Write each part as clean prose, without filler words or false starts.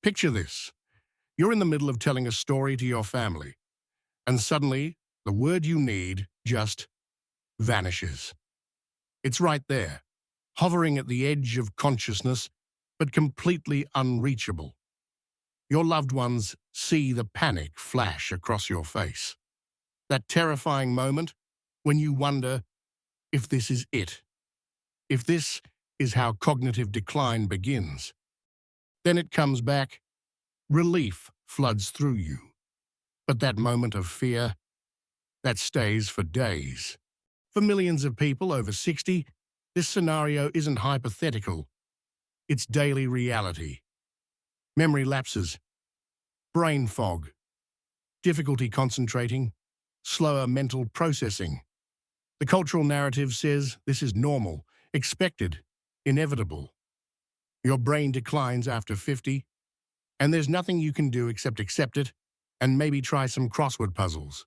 Picture this. You're in the middle of telling a story to your family, and suddenly the word you need just vanishes. It's right there, hovering at the edge of consciousness, but completely unreachable. Your loved ones see the panic flash across your face. That terrifying moment when you wonder if this is it, if this is how cognitive decline begins. Then it comes back, relief floods through you. But that moment of fear, that stays for days. For millions of people over 60, this scenario isn't hypothetical. It's daily reality. Memory lapses, brain fog, difficulty concentrating, slower mental processing. The cultural narrative says this is normal, expected, inevitable. Your brain declines after 50, and there's nothing you can do except accept it and maybe try some crossword puzzles.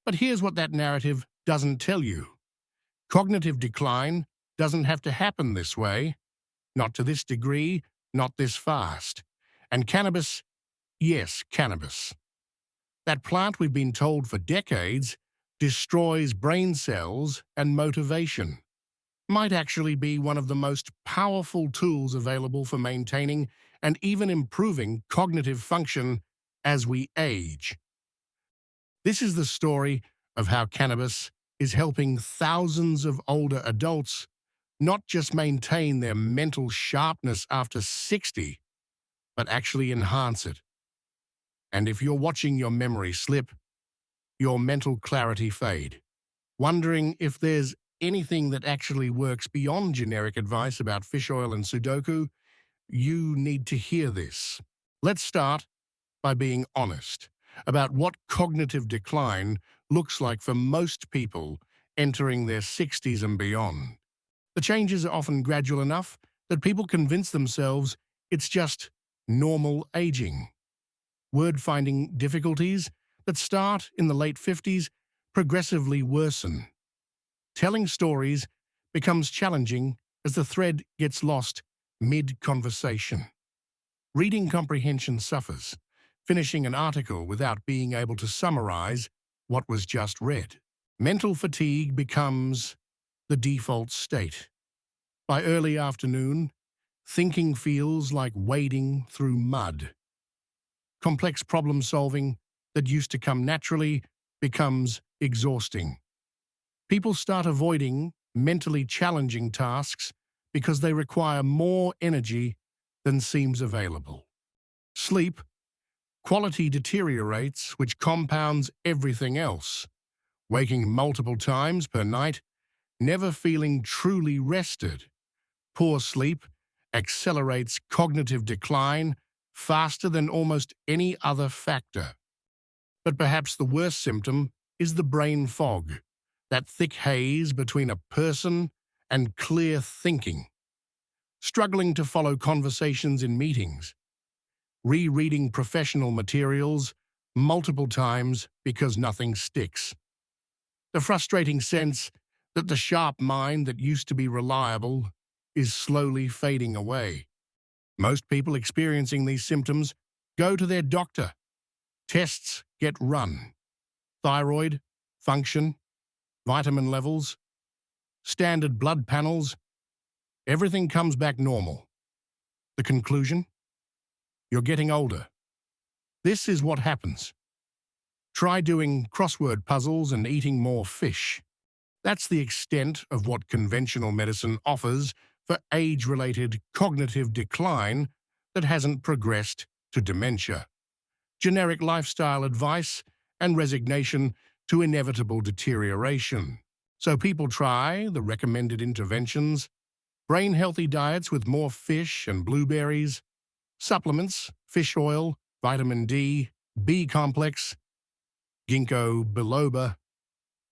But here's what that narrative doesn't tell you. Cognitive decline doesn't have to happen this way, not to this degree, not this fast. And cannabis, yes, cannabis. That plant we've been told for decades destroys brain cells and motivation, might actually be one of the most powerful tools available for maintaining and even improving cognitive function as we age. This is the story of how cannabis is helping thousands of older adults not just maintain their mental sharpness after 60, but actually enhance it. And if you're watching your memory slip, your mental clarity fade, wondering if there's anything that actually works beyond generic advice about fish oil and Sudoku, you need to hear this. Let's start by being honest about what cognitive decline looks like for most people entering their 60s and beyond. The changes are often gradual enough that people convince themselves it's just normal aging. Word-finding difficulties that start in the late 50s progressively worsen. Telling stories becomes challenging as the thread gets lost mid-conversation. Reading comprehension suffers, finishing an article without being able to summarize what was just read. Mental fatigue becomes the default state. By early afternoon, thinking feels like wading through mud. Complex problem-solving that used to come naturally becomes exhausting. People start avoiding mentally challenging tasks because they require more energy than seems available. Sleep quality deteriorates, which compounds everything else. Waking multiple times per night, never feeling truly rested. Poor sleep accelerates cognitive decline faster than almost any other factor. But perhaps the worst symptom is the brain fog, that thick haze between a person and clear thinking. Struggling to follow conversations in meetings. Rereading professional materials multiple times because nothing sticks. The frustrating sense that the sharp mind that used to be reliable is slowly fading away. Most people experiencing these symptoms go to their doctor. Tests get run. Thyroid, function, vitamin levels, standard blood panels, everything comes back normal. The conclusion? You're getting older. This is what happens. Try doing crossword puzzles and eating more fish. That's the extent of what conventional medicine offers for age-related cognitive decline that hasn't progressed to dementia. Generic lifestyle advice and resignation to inevitable deterioration. So people try the recommended interventions, brain-healthy diets with more fish and blueberries, supplements, fish oil, vitamin D, B complex, ginkgo biloba,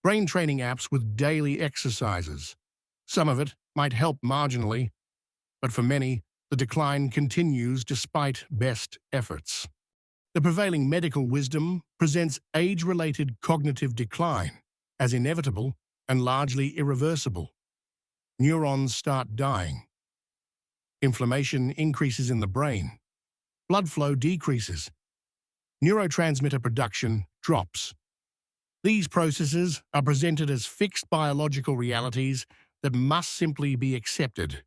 brain training apps with daily exercises. Some of it might help marginally, but for many, the decline continues despite best efforts. The prevailing medical wisdom presents age-related cognitive decline as inevitable and largely irreversible. Neurons start dying. Inflammation increases in the brain. blood flow decreases. Neurotransmitter production drops. These processes are presented as fixed biological realities that must simply be accepted.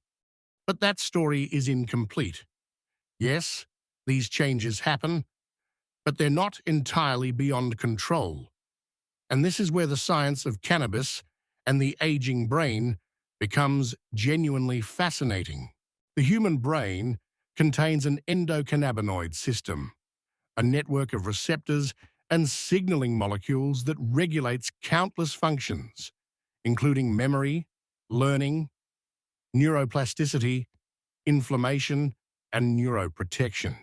But that story is incomplete. Yes, these changes happen, but they're not entirely beyond control. And this is where the science of cannabis and the aging brain becomes genuinely fascinating. The human brain contains an endocannabinoid system, a network of receptors and signaling molecules that regulates countless functions, including memory, learning, neuroplasticity, inflammation, and neuroprotection.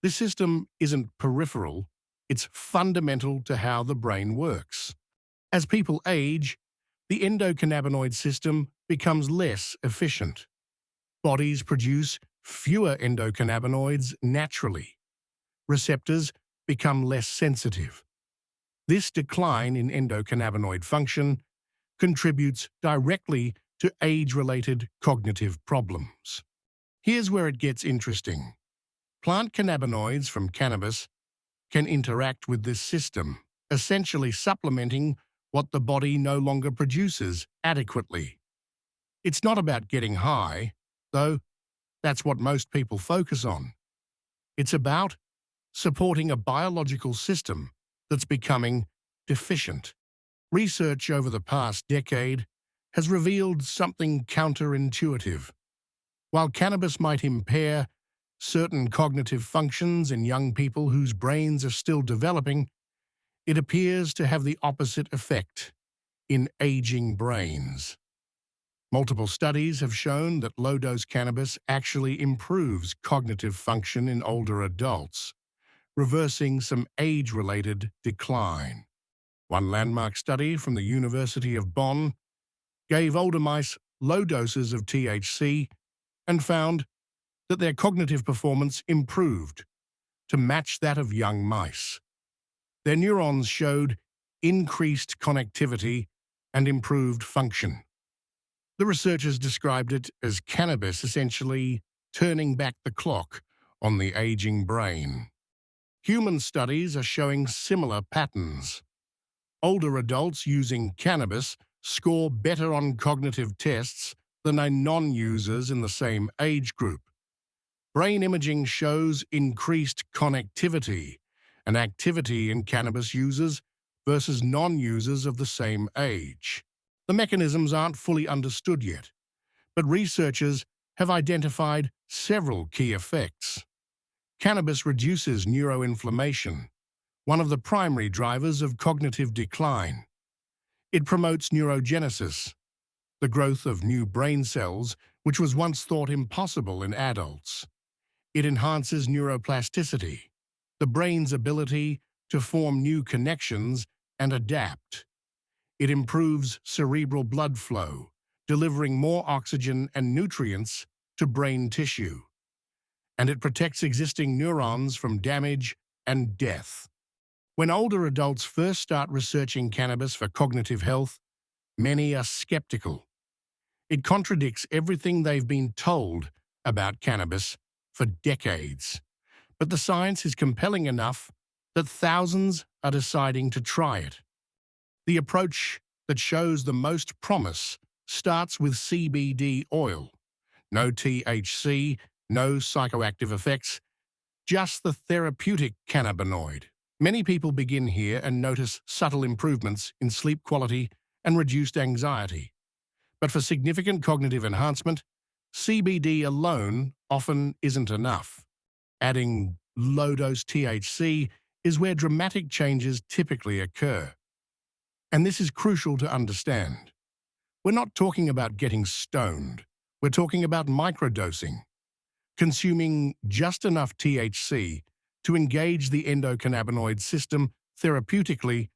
This system isn't peripheral, it's fundamental to how the brain works. As people age, the endocannabinoid system becomes less efficient. Bodies produce fewer endocannabinoids naturally. Receptors become less sensitive. This decline in endocannabinoid function contributes directly to age-related cognitive problems. Here's where it gets interesting. Plant cannabinoids from cannabis can interact with this system, essentially supplementing what the body no longer produces adequately. It's not about getting high, though that's what most people focus on. It's about supporting a biological system that's becoming deficient. Research over the past decade has revealed something counterintuitive. While cannabis might impair certain cognitive functions in young people whose brains are still developing, it appears to have the opposite effect in aging brains. Multiple studies have shown that low-dose cannabis actually improves cognitive function in older adults, reversing some age-related decline. One landmark study from the University of Bonn gave older mice low doses of THC and found that their cognitive performance improved to match that of young mice. Their neurons showed increased connectivity and improved function. The researchers described it as cannabis essentially turning back the clock on the aging brain. Human studies are showing similar patterns. Older adults using cannabis score better on cognitive tests than non-users in the same age group. Brain imaging shows increased connectivity and activity in cannabis users versus non-users of the same age. The mechanisms aren't fully understood yet, but researchers have identified several key effects. Cannabis reduces neuroinflammation, one of the primary drivers of cognitive decline. It promotes neurogenesis, the growth of new brain cells, which was once thought impossible in adults. It enhances neuroplasticity, the brain's ability to form new connections and adapt. It improves cerebral blood flow, delivering more oxygen and nutrients to brain tissue. And it protects existing neurons from damage and death. When older adults first start researching cannabis for cognitive health, many are skeptical. It contradicts everything they've been told about cannabis for decades. But the science is compelling enough that thousands are deciding to try it. The approach that shows the most promise starts with CBD oil. No THC, no psychoactive effects, just the therapeutic cannabinoid. Many people begin here and notice subtle improvements in sleep quality and reduced anxiety. But for significant cognitive enhancement, CBD alone often isn't enough. Adding low-dose THC is where dramatic changes typically occur. And this is crucial to understand. We're not talking about getting stoned. We're talking about microdosing, consuming just enough THC to engage the endocannabinoid system therapeutically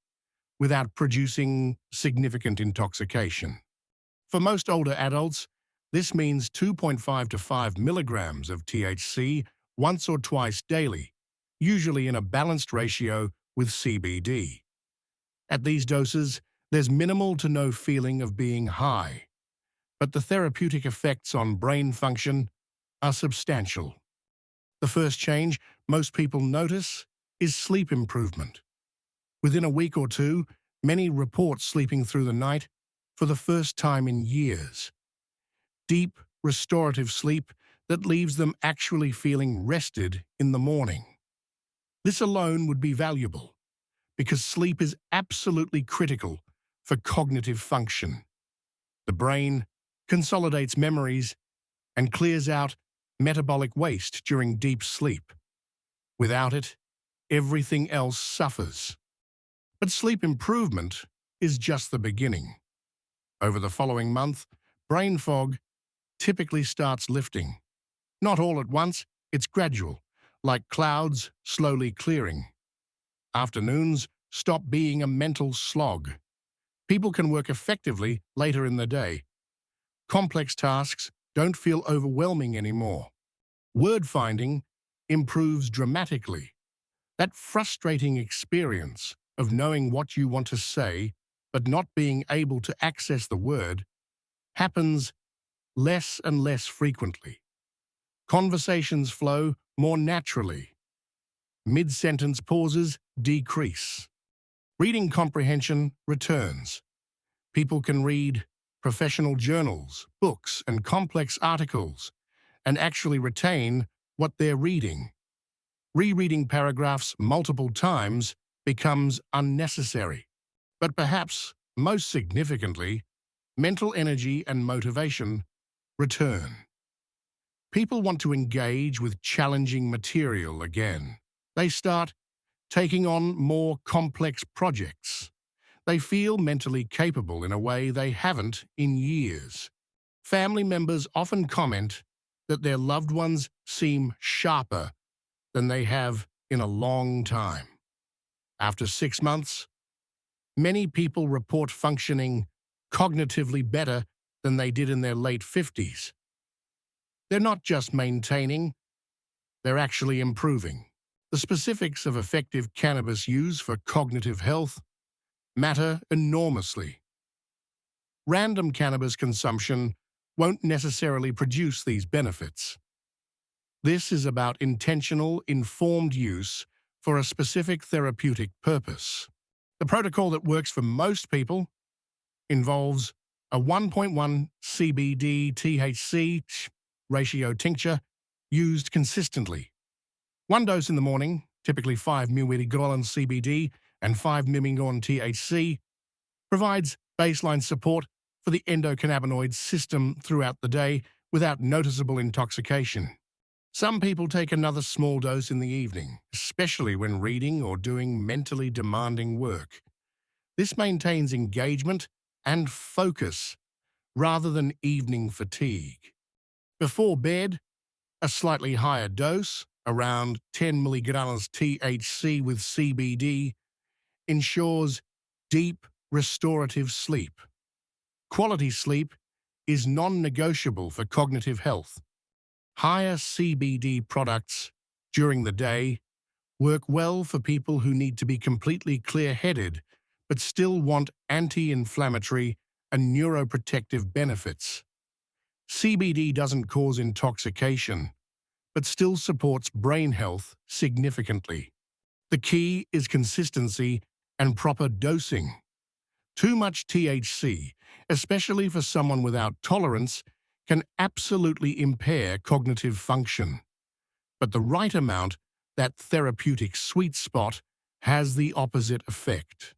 without producing significant intoxication. For most older adults, this means 2.5 to 5 milligrams of THC once or twice daily, usually in a balanced ratio with CBD. At these doses, there's minimal to no feeling of being high, but the therapeutic effects on brain function are substantial. The first change most people notice is sleep improvement. Within a week or two, many report sleeping through the night for the first time in years. Deep, restorative sleep that leaves them actually feeling rested in the morning. This alone would be valuable, because sleep is absolutely critical for cognitive function. The brain consolidates memories and clears out metabolic waste during deep sleep. Without it, everything else suffers. But sleep improvement is just the beginning. Over the following month, brain fog typically starts lifting. Not all at once, it's gradual, like clouds slowly clearing. Afternoons stop being a mental slog. People can work effectively later in the day. Complex tasks don't feel overwhelming anymore. Word finding improves dramatically. That frustrating experience of knowing what you want to say but not being able to access the word happens less and less frequently. Conversations flow more naturally. Mid-sentence pauses decrease. Reading comprehension returns. People can read professional journals, books, and complex articles and actually retain what they're reading. Rereading paragraphs multiple times becomes unnecessary. But perhaps most significantly, mental energy and motivation return. People want to engage with challenging material again. They start taking on more complex projects. They feel mentally capable in a way they haven't in years. Family members often comment that their loved ones seem sharper than they have in a long time. After 6 months, many people report functioning cognitively better than they did in their late 50s. They're not just maintaining, they're actually improving. The specifics of effective cannabis use for cognitive health matter enormously. Random cannabis consumption won't necessarily produce these benefits. This is about intentional, informed use for a specific therapeutic purpose. The protocol that works for most people involves a 1.1 CBD-THC ratio tincture used consistently. 1 dose in the morning, typically 5 mg CBD and 5 mg THC, provides baseline support for the endocannabinoid system throughout the day without noticeable intoxication. Some people take another small dose in the evening, especially when reading or doing mentally demanding work. This maintains engagement and focus rather than evening fatigue. Before bed, a slightly higher dose, around 10 milligrams THC with CBD, ensures deep, restorative sleep. Quality sleep is non-negotiable for cognitive health. Higher CBD products during the day work well for people who need to be completely clear-headed but still want anti-inflammatory and neuroprotective benefits. CBD doesn't cause intoxication, but still supports brain health significantly. The key is consistency and proper dosing. Too much THC, especially for someone without tolerance, can absolutely impair cognitive function. But the right amount, that therapeutic sweet spot, has the opposite effect.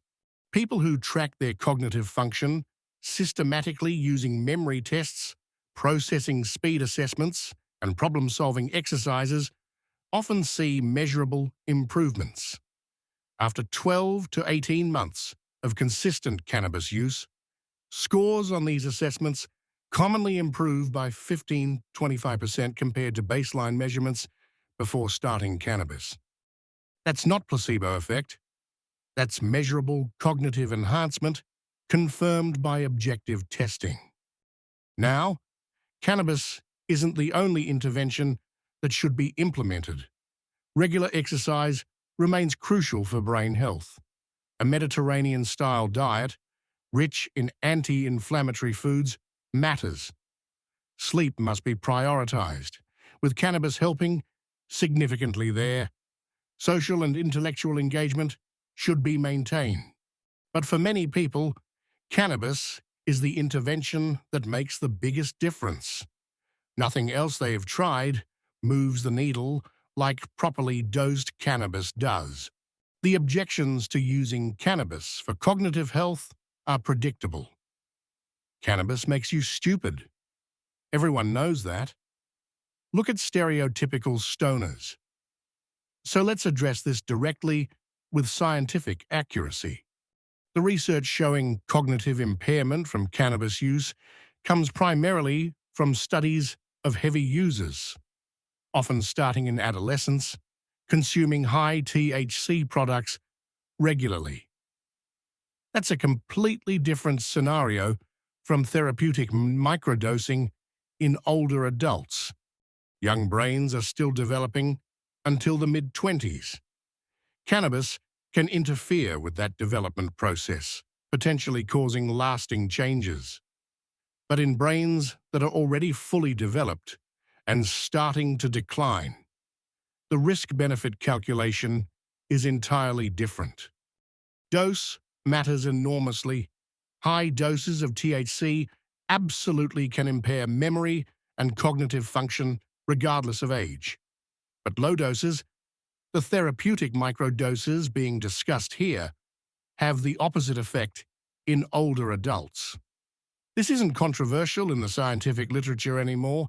People who track their cognitive function systematically using memory tests, processing speed assessments, and problem-solving exercises often see measurable improvements. After 12 to 18 months of consistent cannabis use, scores on these assessments commonly improve by 15–25% compared to baseline measurements before starting cannabis. That's not placebo effect. That's measurable cognitive enhancement confirmed by objective testing. Now, cannabis isn't the only intervention that should be implemented. Regular exercise remains crucial for brain health. A Mediterranean-style diet, rich in anti-inflammatory foods, matters. Sleep must be prioritized, with cannabis helping significantly there. Social and intellectual engagement should be maintained. But for many people, cannabis is the intervention that makes the biggest difference. Nothing else they have tried moves the needle like properly dosed cannabis does. The objections to using cannabis for cognitive health are predictable. Cannabis makes you stupid. Everyone knows that. Look at stereotypical stoners. So let's address this directly with scientific accuracy. The research showing cognitive impairment from cannabis use comes primarily from studies of heavy users, often starting in adolescence, consuming high THC products regularly. That's a completely different scenario from therapeutic microdosing in older adults. Young brains are still developing until the mid-20s. Cannabis can interfere with that development process, potentially causing lasting changes. But in brains that are already fully developed and starting to decline, the risk-benefit calculation is entirely different. Dose matters enormously. High doses of THC absolutely can impair memory and cognitive function regardless of age. But low doses, the therapeutic microdoses being discussed here, have the opposite effect in older adults. This isn't controversial in the scientific literature anymore,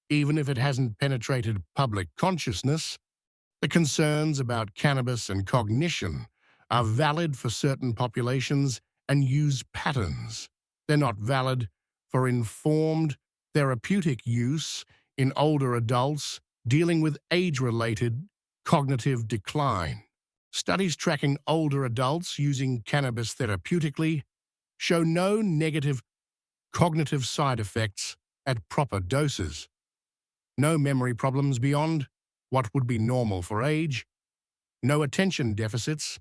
even if it hasn't penetrated public consciousness. The concerns about cannabis and cognition are valid for certain populations and use patterns. They're not valid for informed therapeutic use in older adults dealing with age-related cognitive decline. Studies tracking older adults using cannabis therapeutically show no negative cognitive side effects at proper doses. No memory problems beyond what would be normal for age, no attention deficits,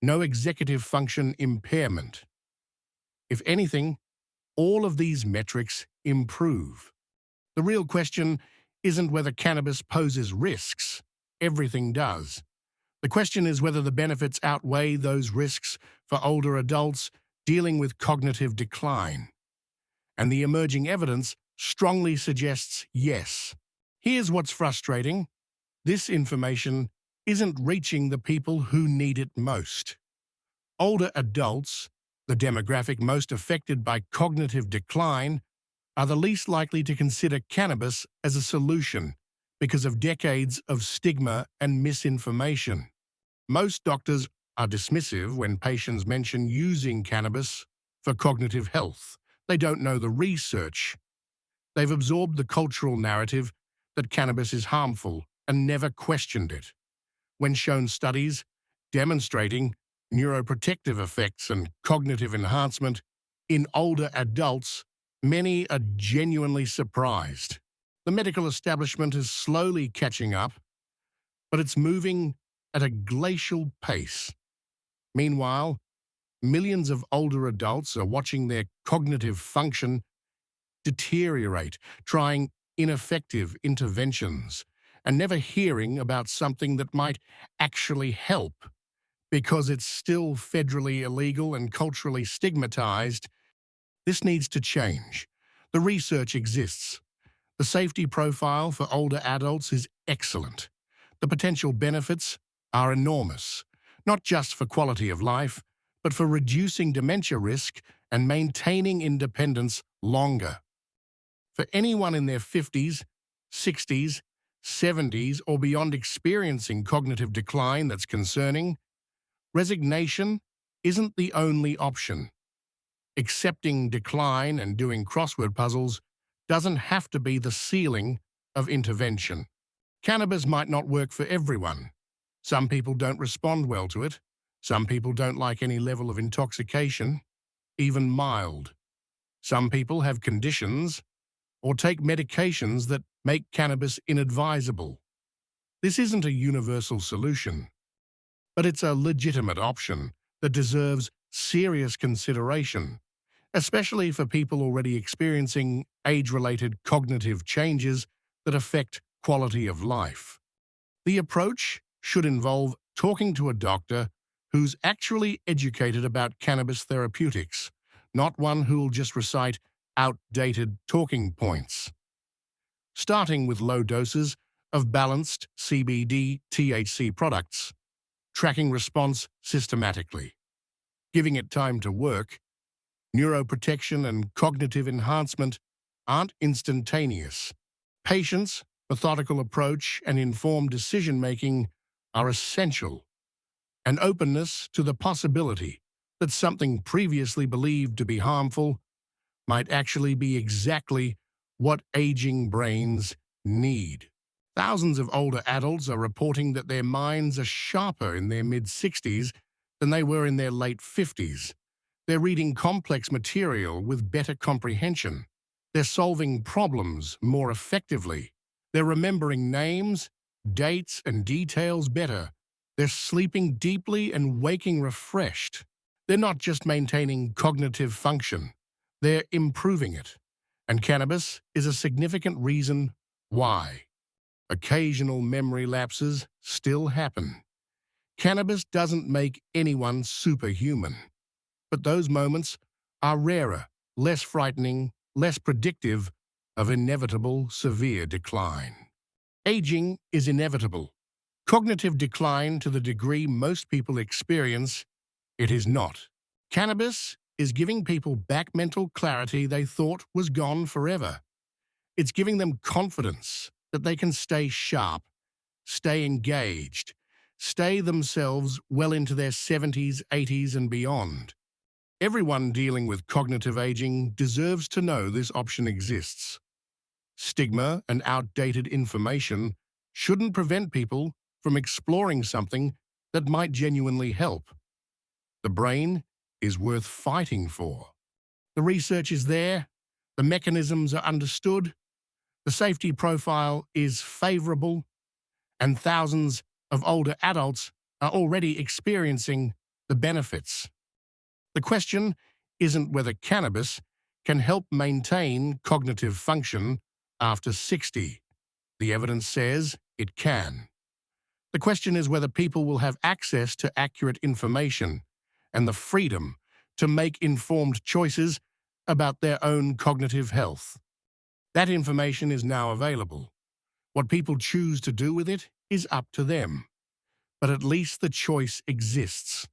no executive function impairment. If anything, all of these metrics improve. The real question isn't whether cannabis poses risks. Everything does. The question is whether the benefits outweigh those risks for older adults dealing with cognitive decline. And the emerging evidence strongly suggests yes. Here's what's frustrating. This information isn't reaching the people who need it most. Older adults, the demographic most affected by cognitive decline, are the least likely to consider cannabis as a solution because of decades of stigma and misinformation. Most doctors are dismissive when patients mention using cannabis for cognitive health. They don't know the research. They've absorbed the cultural narrative that cannabis is harmful and never questioned it. When shown studies demonstrating neuroprotective effects and cognitive enhancement in older adults, many are genuinely surprised. The medical establishment is slowly catching up, but it's moving at a glacial pace. Meanwhile, millions of older adults are watching their cognitive function deteriorate, trying ineffective interventions, and never hearing about something that might actually help. Because it's still federally illegal and culturally stigmatized, this needs to change. The research exists. The safety profile for older adults is excellent. The potential benefits are enormous, not just for quality of life, but for reducing dementia risk and maintaining independence longer. For anyone in their 50s, 60s, 70s, or beyond experiencing cognitive decline that's concerning, resignation isn't the only option. Accepting decline and doing crossword puzzles doesn't have to be the ceiling of intervention. Cannabis might not work for everyone. Some people don't respond well to it. Some people don't like any level of intoxication, even mild. Some people have conditions or take medications that make cannabis inadvisable. This isn't a universal solution, but it's a legitimate option that deserves serious consideration, especially for people already experiencing age-related cognitive changes that affect quality of life. The approach should involve talking to a doctor who's actually educated about cannabis therapeutics, not one who'll just recite outdated talking points. Starting with low doses of balanced CBD/THC products, tracking response systematically, giving it time to work. Neuroprotection and cognitive enhancement aren't instantaneous. Patience, methodical approach, and informed decision-making are essential, and openness to the possibility that something previously believed to be harmful might actually be exactly what aging brains need. Thousands of older adults are reporting that their minds are sharper in their mid-60s than they were in their late 50s. They're reading complex material with better comprehension. They're solving problems more effectively. They're remembering names, dates, and details better. They're sleeping deeply and waking refreshed. They're not just maintaining cognitive function, they're improving it. And cannabis is a significant reason why. Occasional memory lapses still happen. Cannabis doesn't make anyone superhuman, but those moments are rarer, less frightening, less predictive of inevitable severe decline. Aging is inevitable. Cognitive decline, to the degree most people experience, it is not. Cannabis is giving people back mental clarity they thought was gone forever. It's giving them confidence that they can stay sharp, stay engaged, stay themselves well into their 70s, 80s, and beyond. Everyone dealing with cognitive aging deserves to know this option exists. Stigma and outdated information shouldn't prevent people from exploring something that might genuinely help. The brain is worth fighting for. The research is there, the mechanisms are understood, the safety profile is favorable, and thousands of older adults are already experiencing the benefits. The question isn't whether cannabis can help maintain cognitive function after 60. The evidence says it can. The question is whether people will have access to accurate information and the freedom to make informed choices about their own cognitive health. That information is now available. What people choose to do with it is up to them. But at least the choice exists.